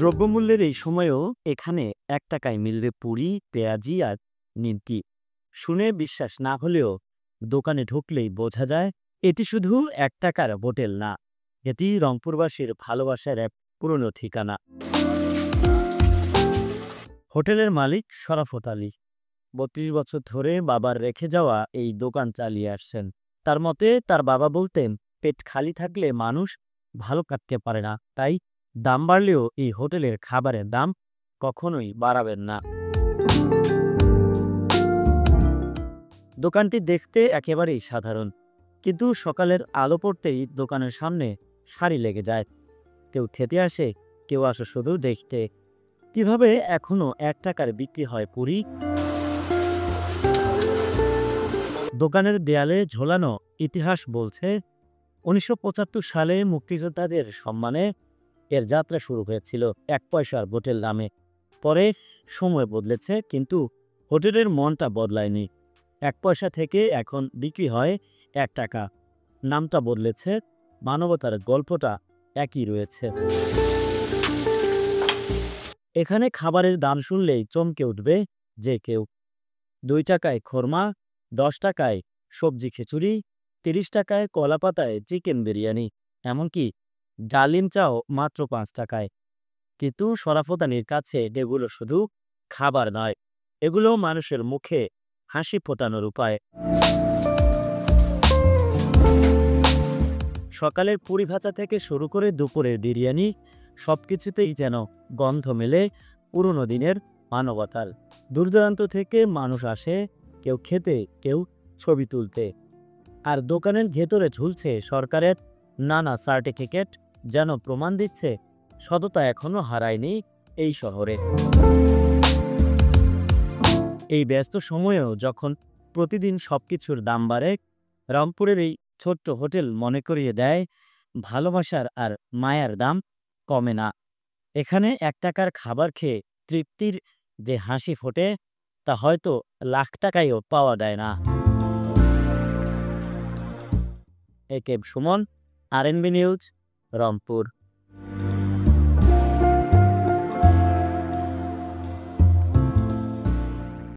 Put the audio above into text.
দ্রব্যমূল্যের এই সময়েও এখানে ৳১ মিলবে পুরি, পেঁয়াজি আর নিমকি। শুনে বিশ্বাস না হলেও দোকানে ঢুকলেই বোঝা যায় এটি শুধু ৳১ হোটেল না, এটি রংপুরবাসীর ভালোবাসার এক পুরনো ঠিকানা। হোটেলের মালিক শরাফত আলী ৩২ বছর ধরে বাবার রেখে যাওয়া এই দোকান চালিয়ে আসছেন। তার মতে তার বাবা বলতেন, পেট খালি থাকলে মানুষ ভালো কাটতে পারে না, তাই দাম বাড়লেও এই হোটেলের খাবারের দাম কখনোই বাড়াবেন না। দোকানটি দেখতে একেবারেই সাধারণ, কিন্তু সকালের আলো পড়তেই দোকানের সামনে সারি লেগে যায়। কেউ খেতে আসে, কেউ আসে শুধু দেখতে কিভাবে এখনো ৳১ বিক্রি হয় পুরি। দোকানের দেয়ালে ঝোলানো ইতিহাস বলছে ১৯৭৫ সালে মুক্তিযোদ্ধাদের সম্মানে এর যাত্রা শুরু হয়েছিল ১ পয়সার হোটেল নামে। পরে সময় বদলেছে, কিন্তু হোটেলের মনটা বদলায়নি। ১ পয়সা থেকে এখন বিক্রি হয় ৳১। নামটা বদলেছে, মানবতার গল্পটা একই রয়েছে। এখানে খাবারের দাম শুনলেই চমকে উঠবে যে কেউ। ৳২ খোরমা, ৳১০ সবজি খিচুড়ি, ৳৩০ কলাপাতায় চিকেন বিরিয়ানি, এমনকি ডালিম চাও মাত্র ৳৫। কিন্তু শরাফত আলীর কাছে এগুলো শুধু খাবার নয়, এগুলো মানুষের মুখে হাসি ফোটানোর উপায়। সকালের পুরি ভাজা থেকে শুরু করে দুপুরের বিরিয়ানি, সবকিছুতেই যেন গন্ধ মেলে পুরনো দিনের মানবতার। দূরদূরান্ত থেকে মানুষ আসে, কেউ খেতে, কেউ ছবি তুলতে। আর দোকানের ভেতরে ঝুলছে সরকারের নানা সার্টিফিকেট, যেন প্রমাণ দিচ্ছে সততা এখনো হারায়নি এই শহরে। এই ব্যস্ত সময়েও যখন প্রতিদিন সবকিছুর দাম বাড়ে, রংপুরের এই ছোট্ট হোটেল মনে করিয়ে দেয় ভালোবাসার আর মায়ার দাম কমে না। এখানে ৳১ খাবার খেয়ে তৃপ্তির যে হাসি ফোটে, তা হয়তো লাখ টাকায়ও পাওয়া যায় না। একে সুমন, RNB নিউজ, রংপুর।